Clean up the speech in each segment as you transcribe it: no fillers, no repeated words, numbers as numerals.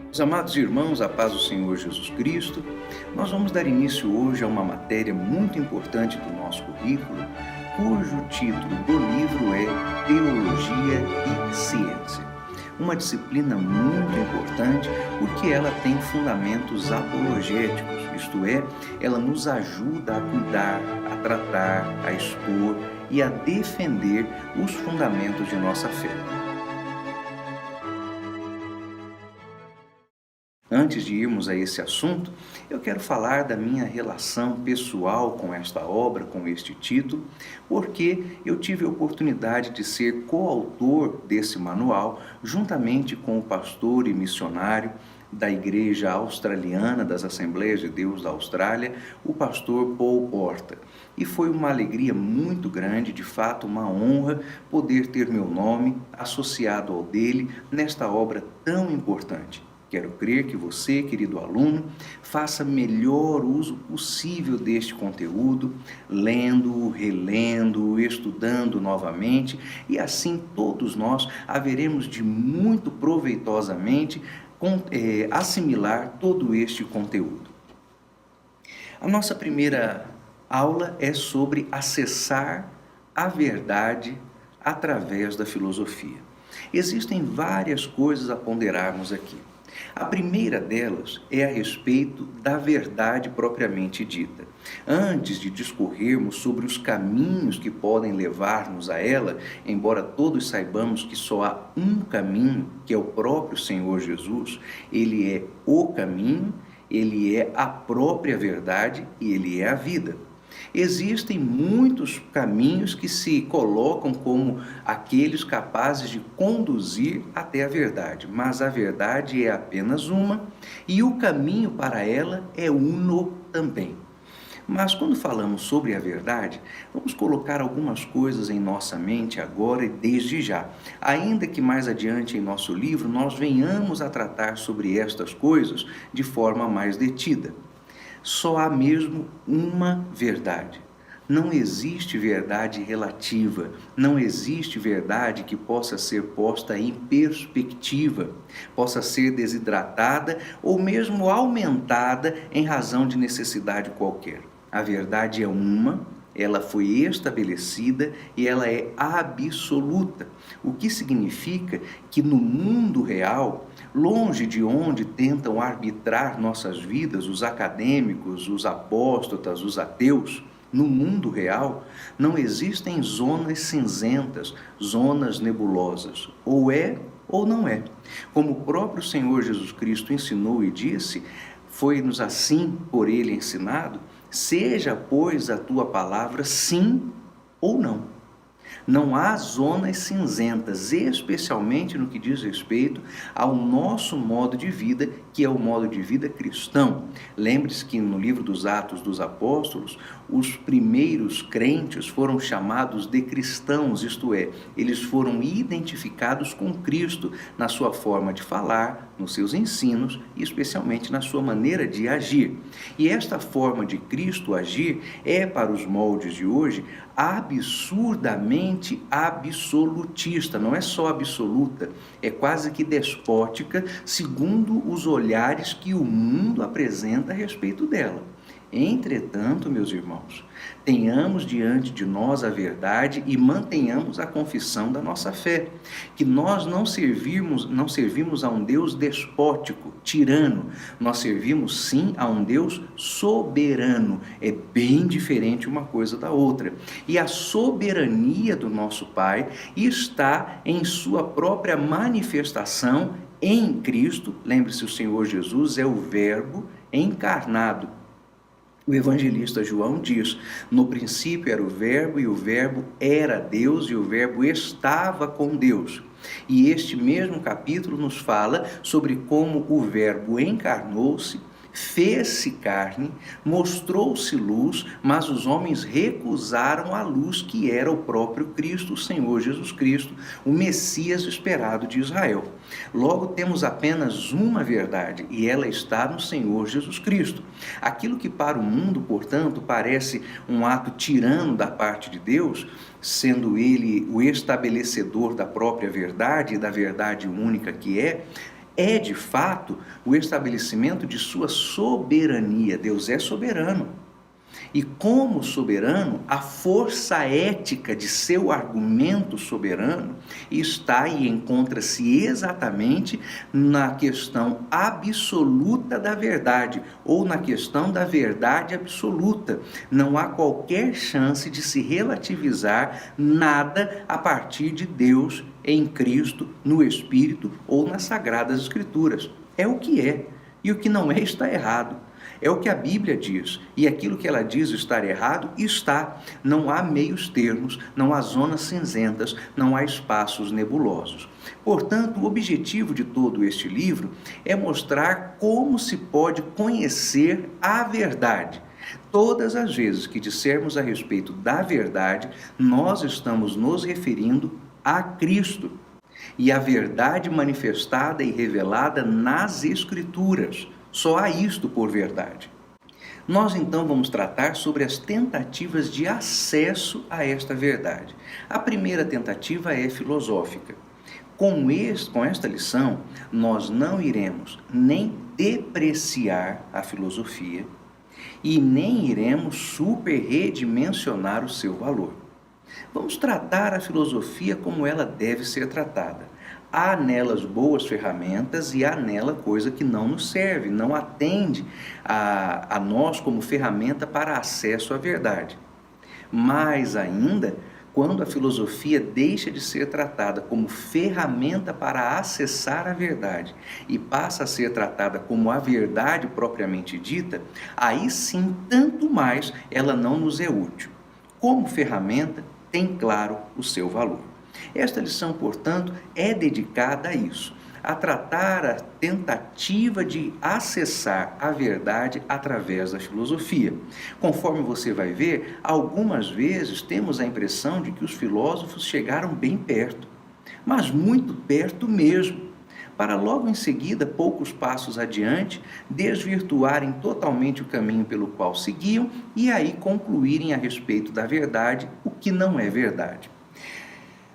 Meus amados irmãos, a paz do Senhor Jesus Cristo, nós vamos dar início hoje a uma matéria muito importante do nosso currículo, cujo título do livro é Teologia e Ciência. Uma disciplina muito importante porque ela tem fundamentos apologéticos, isto é, ela nos ajuda a cuidar, a tratar, a expor e a defender os fundamentos de nossa fé. Antes de irmos a esse assunto, eu quero falar da minha relação pessoal com esta obra, com este título, porque eu tive a oportunidade de ser coautor desse manual, juntamente com o pastor e missionário da Igreja Australiana das Assembleias de Deus da Austrália, o pastor Paul Horta. E foi uma alegria muito grande, de fato uma honra, poder ter meu nome associado ao dele nesta obra tão importante. Quero crer que você, querido aluno, faça melhor uso possível deste conteúdo, lendo, relendo, estudando novamente, e assim todos nós haveremos de muito proveitosamente assimilar todo este conteúdo. A nossa primeira aula é sobre acessar a verdade através da filosofia. Existem várias coisas a ponderarmos aqui. A primeira delas é a respeito da verdade propriamente dita. Antes de discorrermos sobre os caminhos que podem levar-nos a ela, embora todos saibamos que só há um caminho, que é o próprio Senhor Jesus, ele é o caminho, ele é a própria verdade e ele é a vida. Existem muitos caminhos que se colocam como aqueles capazes de conduzir até a verdade, mas a verdade é apenas uma e o caminho para ela é uno também. Mas quando falamos sobre a verdade, vamos colocar algumas coisas em nossa mente agora e desde já, ainda que mais adiante em nosso livro nós venhamos a tratar sobre estas coisas de forma mais detida. Só há mesmo uma verdade. Não existe verdade relativa, não existe verdade que possa ser posta em perspectiva, possa ser desidratada ou mesmo aumentada em razão de necessidade qualquer. A verdade é uma, ela foi estabelecida e ela é absoluta, o que significa que no mundo real, longe de onde tentam arbitrar nossas vidas os acadêmicos, os apóstatas, os ateus, no mundo real não existem zonas cinzentas, zonas nebulosas, ou é ou não é. Como o próprio Senhor Jesus Cristo ensinou e disse, foi-nos assim por ele ensinado, seja, pois, a tua palavra sim ou não. Não há zonas cinzentas, especialmente no que diz respeito ao nosso modo de vida, que é o modo de vida cristão. Lembre-se que no livro dos Atos dos Apóstolos, os primeiros crentes foram chamados de cristãos, isto é, eles foram identificados com Cristo na sua forma de falar, nos seus ensinos e especialmente na sua maneira de agir. E esta forma de Cristo agir é, para os moldes de hoje, absurdamente absolutista, não é só absoluta, é quase que despótica, segundo os olhares que o mundo apresenta a respeito dela. Entretanto, meus irmãos, tenhamos diante de nós a verdade e mantenhamos a confissão da nossa fé, que nós não servimos a um Deus despótico, tirano, nós servimos sim a um Deus soberano, é bem diferente uma coisa da outra, e a soberania do nosso Pai está em sua própria manifestação em Cristo. Lembre-se, o Senhor Jesus é o Verbo encarnado. O evangelista João diz, no princípio era o Verbo, e o Verbo era Deus, e o Verbo estava com Deus. E este mesmo capítulo nos fala sobre como o Verbo encarnou-se, fez-se carne, mostrou-se luz, mas os homens recusaram a luz que era o próprio Cristo, o Senhor Jesus Cristo, o Messias esperado de Israel. Logo, temos apenas uma verdade, e ela está no Senhor Jesus Cristo. Aquilo que para o mundo, portanto, parece um ato tirano da parte de Deus, sendo ele o estabelecedor da própria verdade e da verdade única que é, é de fato o estabelecimento de sua soberania. Deus é soberano. E como soberano, a força ética de seu argumento soberano está e encontra-se exatamente na questão absoluta da verdade, ou na questão da verdade absoluta. Não há qualquer chance de se relativizar nada a partir de Deus em Cristo, no Espírito ou nas Sagradas Escrituras. É o que é, e o que não é está errado. É o que a Bíblia diz, e aquilo que ela diz estar errado, está. Não há meios termos, não há zonas cinzentas, não há espaços nebulosos. Portanto, o objetivo de todo este livro é mostrar como se pode conhecer a verdade. Todas as vezes que dissermos a respeito da verdade, nós estamos nos referindo a Cristo e a verdade manifestada e revelada nas Escrituras. Só há isto por verdade. Nós então vamos tratar sobre as tentativas de acesso a esta verdade. A primeira tentativa é filosófica. Com esta lição, nós não iremos nem depreciar a filosofia e nem iremos superredimensionar o seu valor. Vamos tratar a filosofia como ela deve ser tratada. Há nelas boas ferramentas e há nela coisa que não nos serve, não atende a nós como ferramenta para acesso à verdade. Mais ainda, quando a filosofia deixa de ser tratada como ferramenta para acessar a verdade e passa a ser tratada como a verdade propriamente dita, aí sim, tanto mais ela não nos é útil. Como ferramenta, tem claro o seu valor. Esta lição, portanto, é dedicada a isso, a tratar a tentativa de acessar a verdade através da filosofia. Conforme você vai ver, algumas vezes temos a impressão de que os filósofos chegaram bem perto, mas muito perto mesmo, para logo em seguida, poucos passos adiante, desvirtuarem totalmente o caminho pelo qual seguiam e aí concluírem a respeito da verdade o que não é verdade.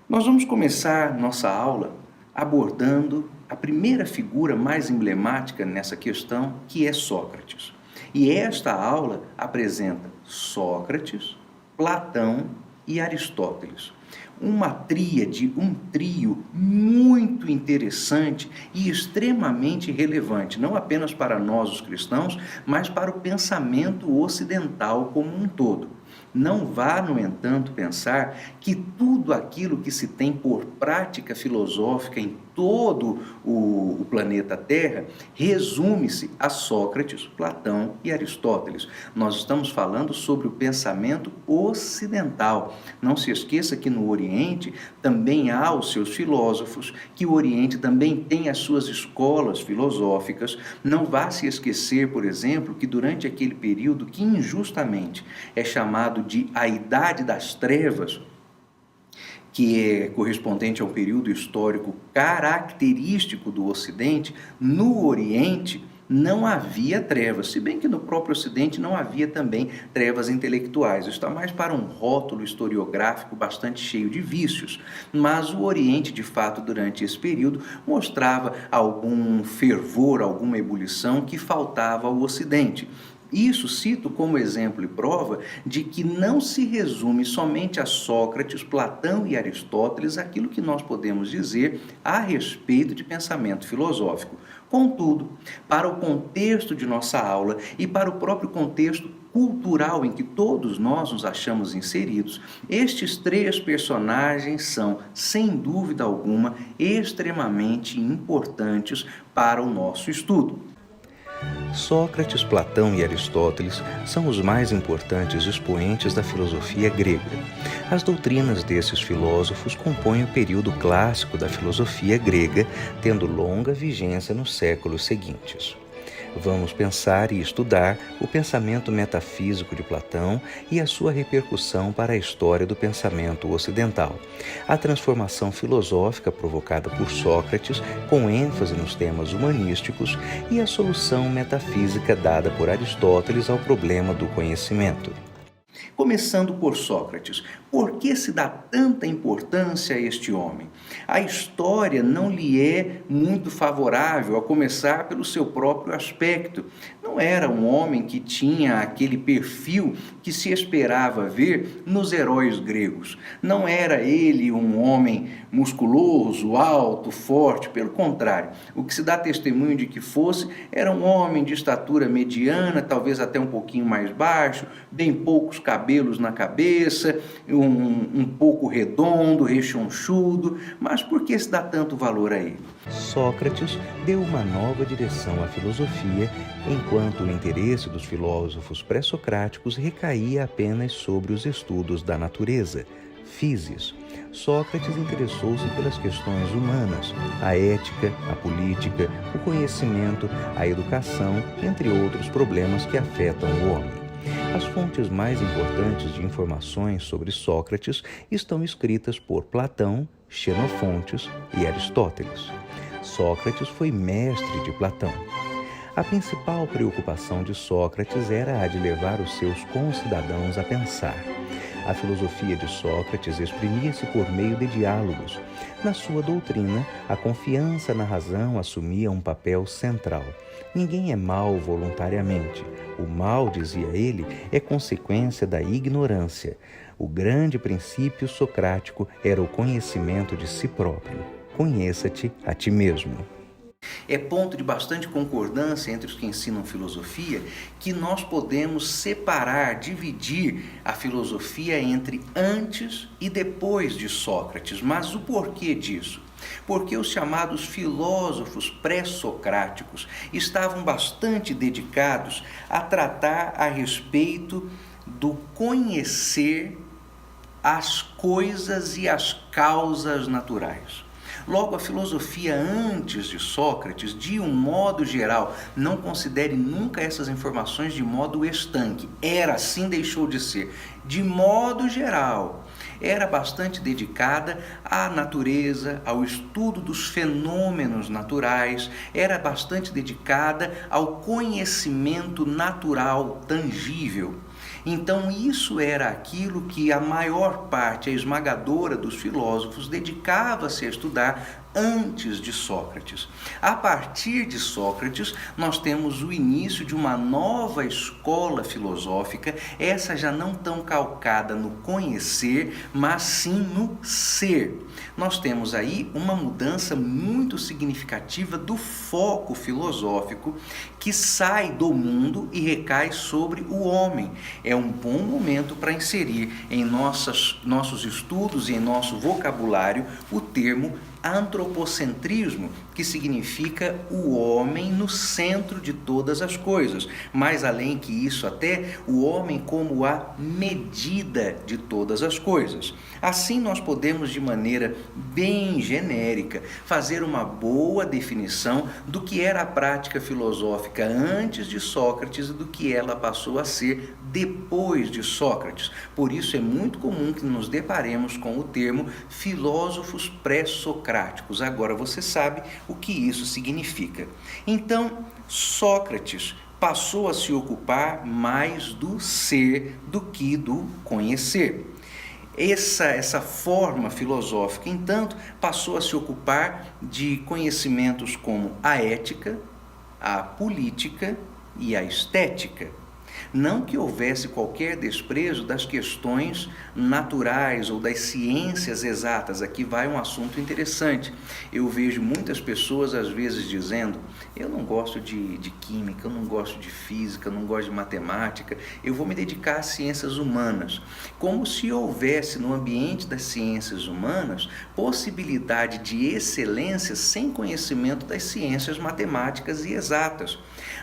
Nós vamos começar nossa aula abordando a primeira figura mais emblemática nessa questão, que é Sócrates. E esta aula apresenta Sócrates, Platão e Aristóteles. Uma tríade, um trio muito interessante e extremamente relevante, não apenas para nós os cristãos, mas para o pensamento ocidental como um todo. Não vá, no entanto, pensar que tudo aquilo que se tem por prática filosófica em todo o planeta Terra resume-se a Sócrates, Platão e Aristóteles. Nós estamos falando sobre o pensamento ocidental. Não se esqueça que no Oriente também há os seus filósofos, que o Oriente também tem as suas escolas filosóficas. Não vá se esquecer, por exemplo, que durante aquele período que injustamente é chamado de a Idade das Trevas, que é correspondente a um período histórico característico do Ocidente, no Oriente não havia trevas, se bem que no próprio Ocidente não havia também trevas intelectuais. Isso está mais para um rótulo historiográfico bastante cheio de vícios, mas o Oriente, de fato, durante esse período, mostrava algum fervor, alguma ebulição que faltava ao Ocidente. Isso cito como exemplo e prova de que não se resume somente a Sócrates, Platão e Aristóteles aquilo que nós podemos dizer a respeito de pensamento filosófico. Contudo, para o contexto de nossa aula e para o próprio contexto cultural em que todos nós nos achamos inseridos, estes três personagens são, sem dúvida alguma, extremamente importantes para o nosso estudo. Sócrates, Platão e Aristóteles são os mais importantes expoentes da filosofia grega. As doutrinas desses filósofos compõem o período clássico da filosofia grega, tendo longa vigência nos séculos seguintes. Vamos pensar e estudar o pensamento metafísico de Platão e a sua repercussão para a história do pensamento ocidental, a transformação filosófica provocada por Sócrates, com ênfase nos temas humanísticos, e a solução metafísica dada por Aristóteles ao problema do conhecimento. Começando por Sócrates, por que se dá tanta importância a este homem? A história não lhe é muito favorável, a começar pelo seu próprio aspecto. Não era um homem que tinha aquele perfil que se esperava ver nos heróis gregos. Não era ele um homem musculoso, alto, forte, pelo contrário. O que se dá testemunho de que fosse era um homem de estatura mediana, talvez até um pouquinho mais baixo, bem poucos cabelos na cabeça, um pouco redondo, rechonchudo, mas por que se dá tanto valor a ele? Sócrates deu uma nova direção à filosofia, enquanto o interesse dos filósofos pré-socráticos recaía apenas sobre os estudos da natureza, physis. Sócrates interessou-se pelas questões humanas, a ética, a política, o conhecimento, a educação, entre outros problemas que afetam o homem. As fontes mais importantes de informações sobre Sócrates estão escritas por Platão, Xenofontes e Aristóteles. Sócrates foi mestre de Platão. A principal preocupação de Sócrates era a de levar os seus concidadãos a pensar. A filosofia de Sócrates exprimia-se por meio de diálogos. Na sua doutrina, a confiança na razão assumia um papel central. Ninguém é mau voluntariamente. O mal, dizia ele, é consequência da ignorância. O grande princípio socrático era o conhecimento de si próprio. Conheça-te a ti mesmo. É ponto de bastante concordância entre os que ensinam filosofia que nós podemos separar, dividir a filosofia entre antes e depois de Sócrates. Mas o porquê disso? Porque os chamados filósofos pré-socráticos estavam bastante dedicados a tratar a respeito do conhecer as coisas e as causas naturais. Logo, a filosofia antes de Sócrates, de um modo geral, não considere nunca essas informações de modo estanque. Era assim, deixou de ser. De modo geral, era bastante dedicada à natureza, ao estudo dos fenômenos naturais, era bastante dedicada ao conhecimento natural tangível. Então, isso era aquilo que a maior parte, a esmagadora dos filósofos, dedicava-se a estudar antes de Sócrates. A partir de Sócrates, nós temos o início de uma nova escola filosófica, essa já não tão calcada no conhecer, mas sim no ser. Nós temos aí uma mudança muito significativa do foco filosófico que sai do mundo e recai sobre o homem. É um bom momento para inserir em nossos estudos e em nosso vocabulário o termo antropocentrismo, que significa o homem no centro de todas as coisas. Mais além que isso, até o homem como a medida de todas as coisas. Assim, nós podemos, de maneira bem genérica, fazer uma boa definição do que era a prática filosófica antes de Sócrates e do que ela passou a ser depois de Sócrates. Por isso é muito comum que nos deparemos com o termo filósofos pré-socráticos. Agora você sabe o que isso significa. Então, Sócrates passou a se ocupar mais do ser do que do conhecer. Essa forma filosófica, entanto, passou a se ocupar de conhecimentos como a ética, a política e a estética. Não que houvesse qualquer desprezo das questões naturais ou das ciências exatas. Aqui vai um assunto interessante. Eu vejo muitas pessoas às vezes dizendo: eu não gosto de química, eu não gosto de física, eu não gosto de matemática, eu vou me dedicar às ciências humanas. Como se houvesse no ambiente das ciências humanas possibilidade de excelência sem conhecimento das ciências matemáticas e exatas.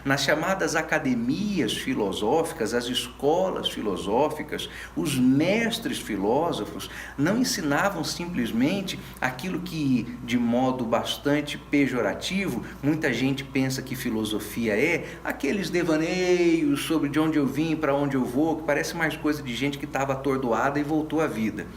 Nas chamadas academias filosóficas, as escolas filosóficas, os mestres filósofos não ensinavam simplesmente aquilo que, de modo bastante pejorativo, muita gente pensa que filosofia é aqueles devaneios sobre de onde eu vim, para onde eu vou, que parece mais coisa de gente que estava atordoada e voltou à vida.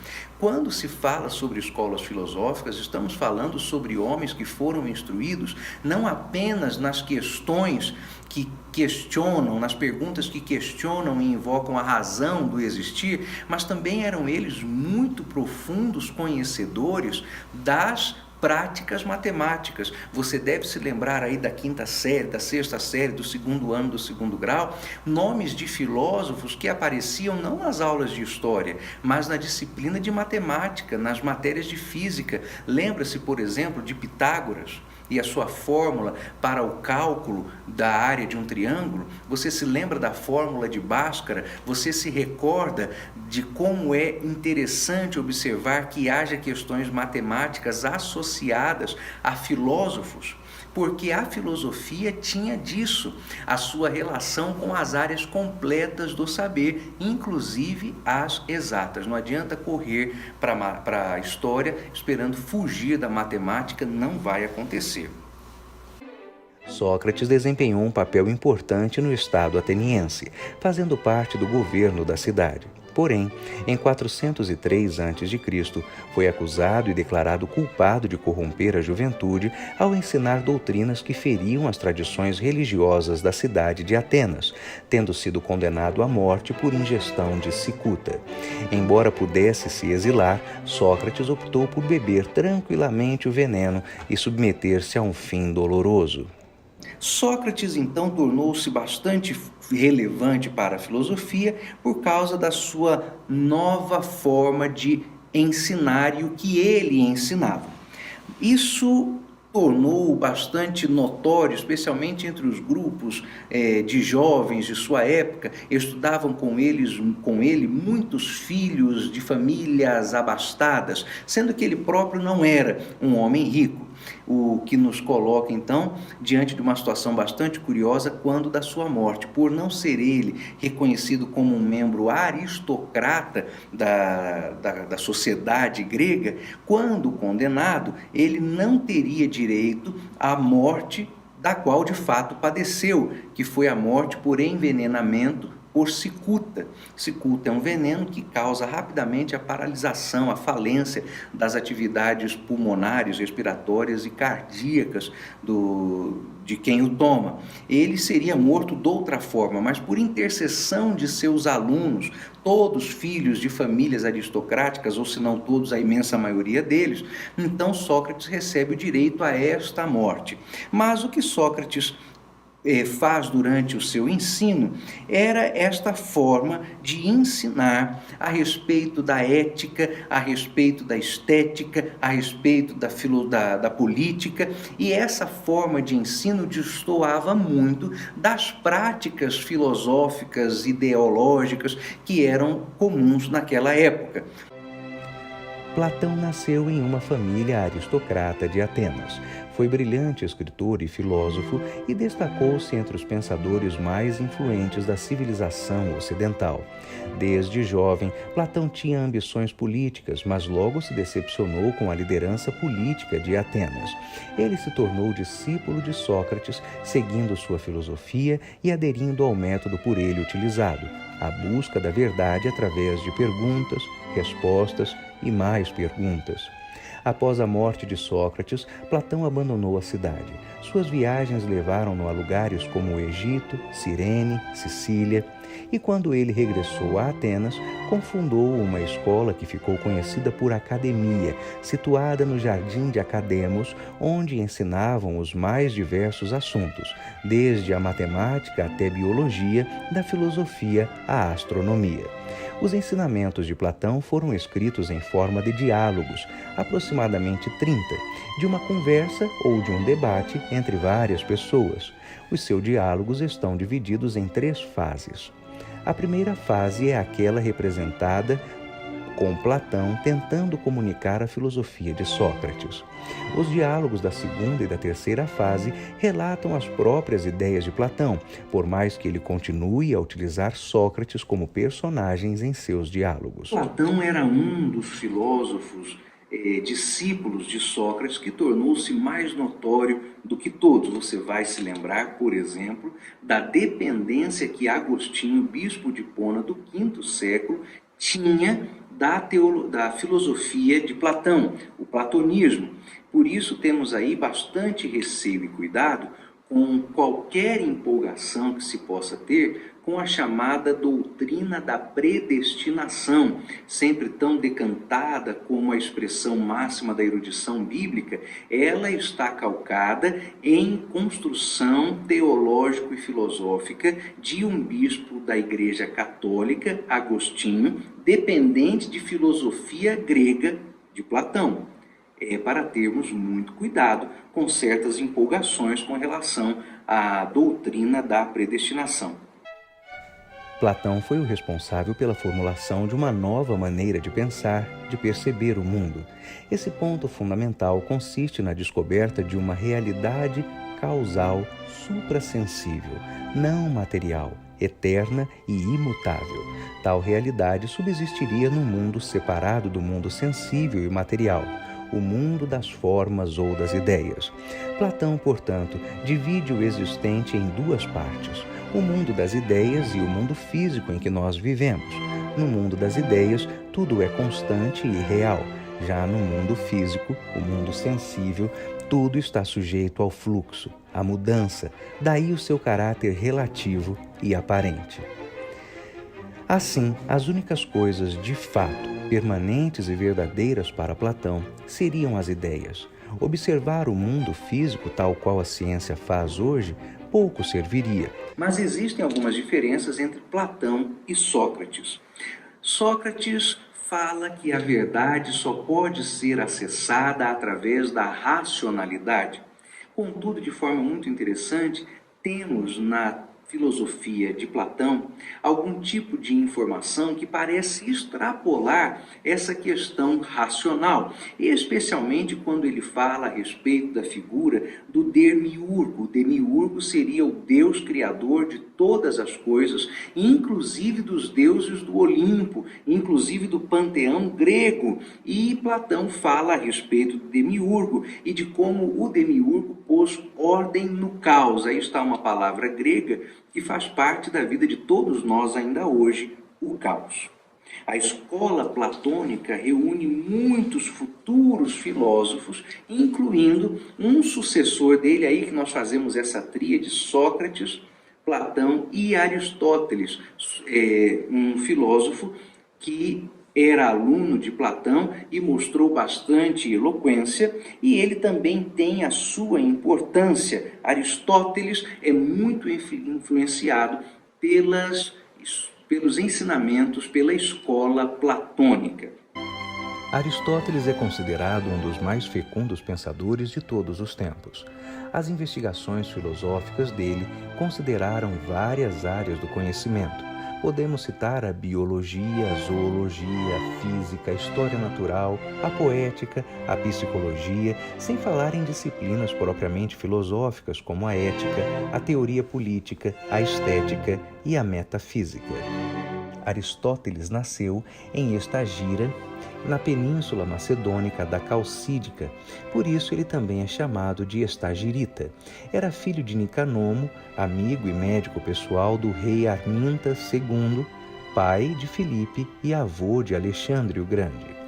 Quando se fala sobre escolas filosóficas, estamos falando sobre homens que foram instruídos não apenas nas questões que questionam, nas perguntas que questionam e invocam a razão do existir, mas também eram eles muito profundos conhecedores das práticas matemáticas. Você deve se lembrar aí da quinta série, da sexta série, do segundo ano do segundo grau, nomes de filósofos que apareciam não nas aulas de história, mas na disciplina de matemática, nas matérias de física. Lembra-se, por exemplo, de Pitágoras e a sua fórmula para o cálculo da área de um triângulo? Você se lembra da fórmula de Bhaskara? Você se recorda de como é interessante observar que haja questões matemáticas associadas a filósofos? Porque a filosofia tinha disso, a sua relação com as áreas completas do saber, inclusive as exatas. Não adianta correr para a história esperando fugir da matemática, não vai acontecer. Sócrates desempenhou um papel importante no Estado ateniense, fazendo parte do governo da cidade. Porém, em 403 a.C., foi acusado e declarado culpado de corromper a juventude ao ensinar doutrinas que feriam as tradições religiosas da cidade de Atenas, tendo sido condenado à morte por ingestão de cicuta. Embora pudesse se exilar, Sócrates optou por beber tranquilamente o veneno e submeter-se a um fim doloroso. Sócrates, então, tornou-se bastante relevante para a filosofia por causa da sua nova forma de ensinar e o que ele ensinava. Isso tornou bastante notório, especialmente entre os grupos de jovens de sua época. Estudavam com ele muitos filhos de famílias abastadas, sendo que ele próprio não era um homem rico. O que nos coloca, então, diante de uma situação bastante curiosa quando da sua morte. Por não ser ele reconhecido como um membro aristocrata da sociedade grega, quando condenado, ele não teria direito à morte da qual de fato padeceu, que foi a morte por envenenamento por cicuta. Cicuta é um veneno que causa rapidamente a paralisação, a falência das atividades pulmonares, respiratórias e cardíacas de quem o toma. Ele seria morto de outra forma, mas por intercessão de seus alunos, todos filhos de famílias aristocráticas, ou se não todos, a imensa maioria deles, então Sócrates recebe o direito a esta morte. Mas o que Sócrates faz durante o seu ensino era esta forma de ensinar a respeito da ética, a respeito da estética, a respeito da política, e essa forma de ensino destoava muito das práticas filosóficas, ideológicas que eram comuns naquela época. Platão nasceu em uma família aristocrata de Atenas. Foi brilhante escritor e filósofo e destacou-se entre os pensadores mais influentes da civilização ocidental. Desde jovem, Platão tinha ambições políticas, mas logo se decepcionou com a liderança política de Atenas. Ele se tornou discípulo de Sócrates, seguindo sua filosofia e aderindo ao método por ele utilizado, a busca da verdade através de perguntas, respostas e mais perguntas. Após a morte de Sócrates, Platão abandonou a cidade. Suas viagens levaram-no a lugares como o Egito, Cirene, Sicília, e quando ele regressou a Atenas, confundou uma escola que ficou conhecida por Academia, situada no Jardim de Academos, onde ensinavam os mais diversos assuntos, desde a matemática até biologia, da filosofia à astronomia. Os ensinamentos de Platão foram escritos em forma de diálogos, aproximadamente 30, de uma conversa ou de um debate entre várias pessoas. Os seus diálogos estão divididos em 3 fases. A primeira fase é aquela representada com Platão tentando comunicar a filosofia de Sócrates. Os diálogos da segunda e da terceira fase relatam as próprias ideias de Platão, por mais que ele continue a utilizar Sócrates como personagens em seus diálogos. Platão era um dos filósofos discípulos de Sócrates que tornou-se mais notório do que todos. Você vai se lembrar, por exemplo, da dependência que Agostinho, bispo de Hipona do V século, tinha da filosofia de Platão, o platonismo. Por isso temos aí bastante receio e cuidado com qualquer empolgação que se possa ter com a chamada doutrina da predestinação, sempre tão decantada como a expressão máxima da erudição bíblica. Ela está calcada em construção teológico e filosófica de um bispo da Igreja Católica, Agostinho, dependente de filosofia grega de Platão. É para termos muito cuidado com certas empolgações com relação à doutrina da predestinação. Platão foi o responsável pela formulação de uma nova maneira de pensar, de perceber o mundo. Esse ponto fundamental consiste na descoberta de uma realidade causal suprassensível, não material, eterna e imutável. Tal realidade subsistiria num mundo separado do mundo sensível e material, o mundo das formas ou das ideias. Platão, portanto, divide o existente em duas partes: o mundo das ideias e o mundo físico em que nós vivemos. No mundo das ideias, tudo é constante e real. Já no mundo físico, o mundo sensível, tudo está sujeito ao fluxo, à mudança, daí o seu caráter relativo e aparente. Assim, as únicas coisas de fato, permanentes e verdadeiras para Platão, seriam as ideias. Observar o mundo físico tal qual a ciência faz hoje pouco serviria. Mas existem algumas diferenças entre Platão e Sócrates. Sócrates fala que a verdade só pode ser acessada através da racionalidade. Contudo, de forma muito interessante, temos na filosofia de Platão algum tipo de informação que parece extrapolar essa questão racional, especialmente quando ele fala a respeito da figura do demiurgo. O demiurgo seria o Deus criador de todas as coisas, inclusive dos deuses do Olimpo, inclusive do panteão grego. E Platão fala a respeito do demiurgo e de como o demiurgo pôs ordem no caos. Aí está uma palavra grega que faz parte da vida de todos nós ainda hoje, o caos. A escola platônica reúne muitos futuros filósofos, incluindo um sucessor dele, aí que nós fazemos essa tríade: Sócrates, Platão e Aristóteles, um filósofo que era aluno de Platão e mostrou bastante eloquência, e ele também tem a sua importância. Aristóteles é muito influenciado pelos ensinamentos, pela escola platônica. Aristóteles é considerado um dos mais fecundos pensadores de todos os tempos. As investigações filosóficas dele consideraram várias áreas do conhecimento. Podemos citar a biologia, a zoologia, a física, a história natural, a poética, a psicologia, sem falar em disciplinas propriamente filosóficas como a ética, a teoria política, a estética e a metafísica. Aristóteles nasceu em Estagira, na península macedônica da Calcídica, por isso ele também é chamado de Estagirita. Era filho de Nicanomo, amigo e médico pessoal do rei Armintas II, pai de Filipe e avô de Alexandre o Grande.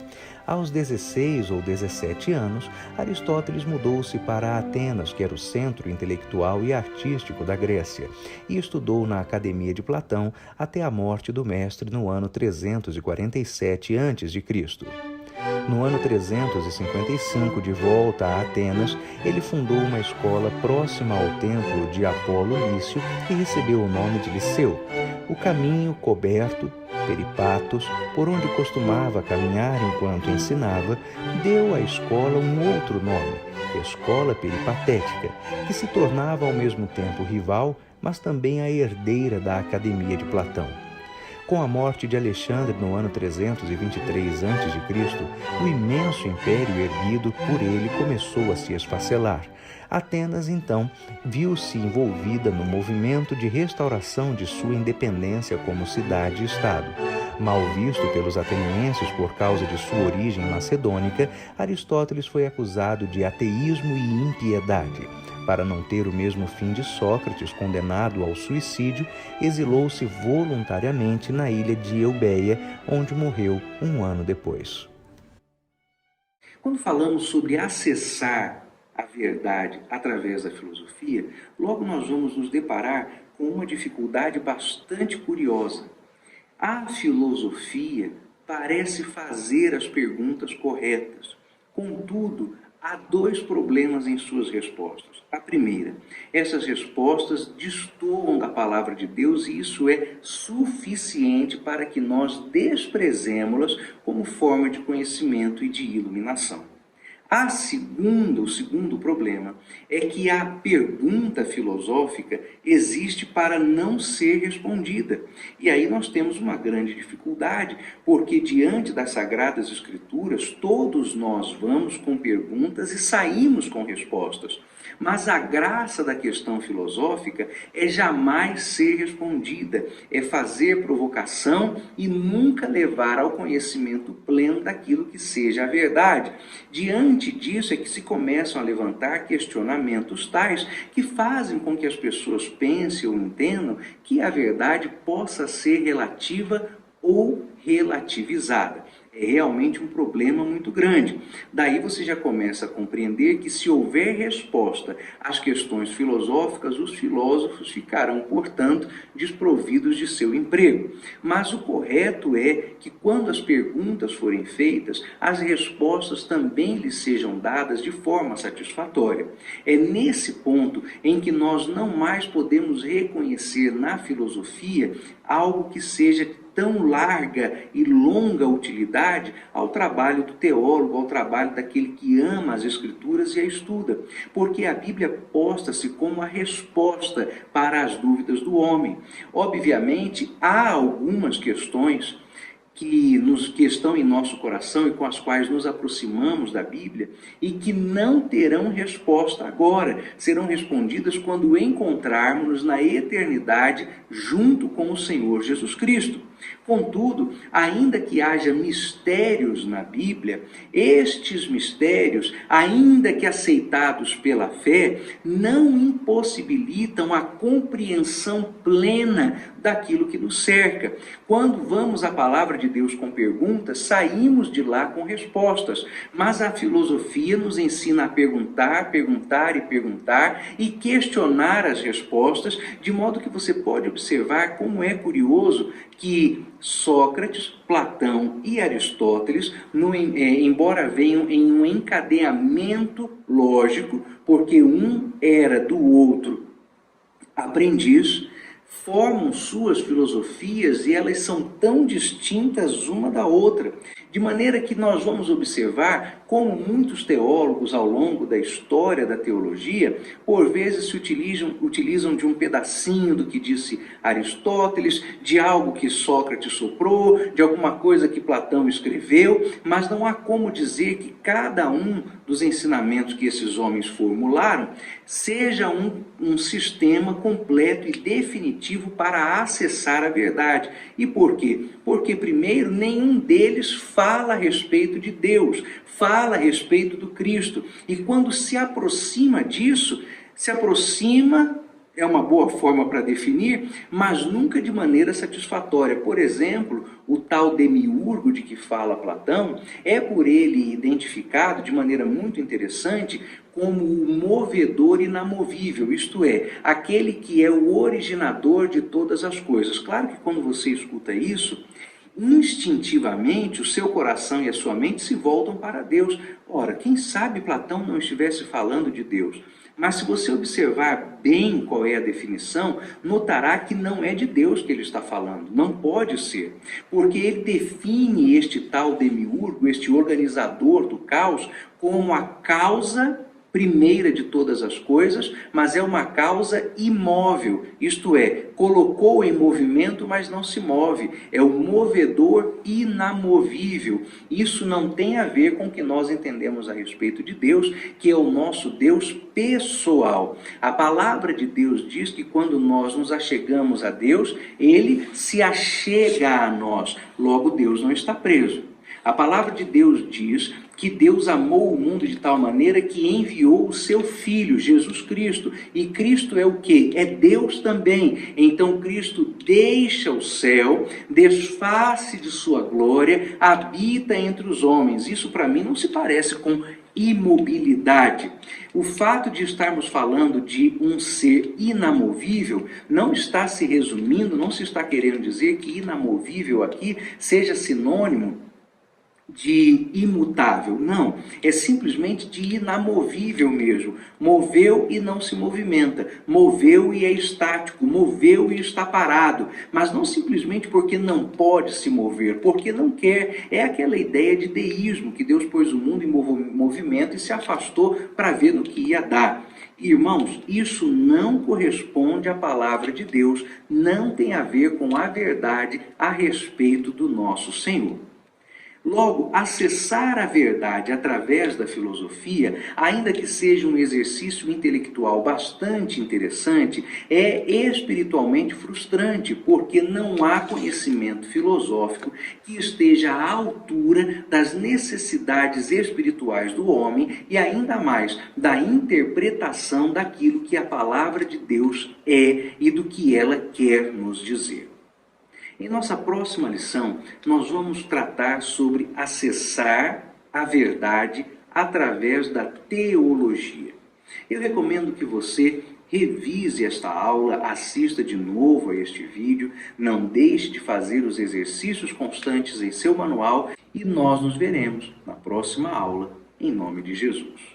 Aos 16 ou 17 anos, Aristóteles mudou-se para Atenas, que era o centro intelectual e artístico da Grécia, e estudou na Academia de Platão até a morte do mestre no ano 347 a.C. No ano 355, de volta a Atenas, ele fundou uma escola próxima ao templo de Apolo Lício, que recebeu o nome de Liceu. O caminho coberto, peripatos, por onde costumava caminhar enquanto ensinava, deu à escola um outro nome, Escola Peripatética, que se tornava ao mesmo tempo rival, mas também a herdeira da Academia de Platão. Com a morte de Alexandre no ano 323 a.C., o imenso império erguido por ele começou a se esfacelar. Atenas, então, viu-se envolvida no movimento de restauração de sua independência como cidade e Estado. Mal visto pelos atenienses por causa de sua origem macedônica, Aristóteles foi acusado de ateísmo e impiedade. Para não ter o mesmo fim de Sócrates, condenado ao suicídio, exilou-se voluntariamente na ilha de Eubeia, onde morreu um ano depois. Quando falamos sobre acessar a verdade através da filosofia, logo nós vamos nos deparar com uma dificuldade bastante curiosa. A filosofia parece fazer as perguntas corretas, contudo, há dois problemas em suas respostas. A primeira, essas respostas destoam da palavra de Deus e isso é suficiente para que nós desprezemos-las como forma de conhecimento e de iluminação. O segundo problema é que a pergunta filosófica existe para não ser respondida. E aí nós temos uma grande dificuldade, porque diante das Sagradas Escrituras, todos nós vamos com perguntas e saímos com respostas. Mas a graça da questão filosófica é jamais ser respondida, é fazer provocação e nunca levar ao conhecimento pleno daquilo que seja a verdade. Diante disso é que se começam a levantar questionamentos tais que fazem com que as pessoas pensem ou entendam que a verdade possa ser relativa ou relativizada. É realmente um problema muito grande. Daí você já começa a compreender que se houver resposta às questões filosóficas, os filósofos ficarão, portanto, desprovidos de seu emprego. Mas o correto é que quando as perguntas forem feitas, as respostas também lhes sejam dadas de forma satisfatória. É nesse ponto em que nós não mais podemos reconhecer na filosofia algo que seja tão larga e longa utilidade ao trabalho do teólogo, ao trabalho daquele que ama as Escrituras e a estuda, porque a Bíblia posta-se como a resposta para as dúvidas do homem. Obviamente, há algumas questões que estão em nosso coração e com as quais nos aproximamos da Bíblia e que não terão resposta agora, serão respondidas quando encontrarmos-nos na eternidade junto com o Senhor Jesus Cristo. Contudo, ainda que haja mistérios na Bíblia, estes mistérios, ainda que aceitados pela fé, não impossibilitam a compreensão plena daquilo que nos cerca. Quando vamos à palavra de Deus com perguntas, saímos de lá com respostas, mas a filosofia nos ensina a perguntar, perguntar e perguntar e questionar as respostas, de modo que você pode observar como é curioso que Sócrates, Platão e Aristóteles, embora venham em um encadeamento lógico, porque um era do outro aprendiz, formam suas filosofias e elas são tão distintas uma da outra, de maneira que nós vamos observar como muitos teólogos ao longo da história da teologia, por vezes se utilizam de um pedacinho do que disse Aristóteles, de algo que Sócrates soprou, de alguma coisa que Platão escreveu, mas não há como dizer que cada um dos ensinamentos que esses homens formularam seja um sistema completo e definitivo para acessar a verdade. E por quê? Porque, primeiro, nenhum deles fala a respeito de Deus, fala a respeito do Cristo. E quando se aproxima disso, é uma boa forma para definir, mas nunca de maneira satisfatória. Por exemplo, o tal demiurgo de que fala Platão é por ele identificado de maneira muito interessante como o movedor inamovível, isto é, aquele que é o originador de todas as coisas. Claro que quando você escuta isso, instintivamente o seu coração e a sua mente se voltam para Deus. Ora, quem sabe Platão não estivesse falando de Deus? Mas se você observar bem qual é a definição, notará que não é de Deus que ele está falando, não pode ser, porque ele define este tal demiurgo, este organizador do caos, como a causa primeira de todas as coisas, mas é uma causa imóvel, isto é, colocou em movimento, mas não se move. É o movedor inamovível. Isso não tem a ver com o que nós entendemos a respeito de Deus, que é o nosso Deus pessoal. A palavra de Deus diz que quando nós nos achegamos a Deus, Ele se achega a nós. Logo, Deus não está preso. A palavra de Deus diz que Deus amou o mundo de tal maneira que enviou o seu Filho, Jesus Cristo. E Cristo é o quê? É Deus também. Então Cristo deixa o céu, desfaz-se de sua glória, habita entre os homens. Isso para mim não se parece com imobilidade. O fato de estarmos falando de um ser inamovível não está se resumindo, não se está querendo dizer que inamovível aqui seja sinônimo de imutável, não, é simplesmente de inamovível mesmo. Moveu e não se movimenta, moveu e é estático, moveu e está parado, mas não simplesmente porque não pode se mover, porque não quer. É aquela ideia de deísmo, que Deus pôs o mundo em movimento e se afastou para ver no que ia dar. Irmãos, isso não corresponde à palavra de Deus, não tem a ver com a verdade a respeito do nosso Senhor. Logo, acessar a verdade através da filosofia, ainda que seja um exercício intelectual bastante interessante, é espiritualmente frustrante, porque não há conhecimento filosófico que esteja à altura das necessidades espirituais do homem e ainda mais da interpretação daquilo que a palavra de Deus é e do que ela quer nos dizer. Em nossa próxima lição, nós vamos tratar sobre acessar a verdade através da teologia. Eu recomendo que você revise esta aula, assista de novo a este vídeo, não deixe de fazer os exercícios constantes em seu manual e nós nos veremos na próxima aula, em nome de Jesus.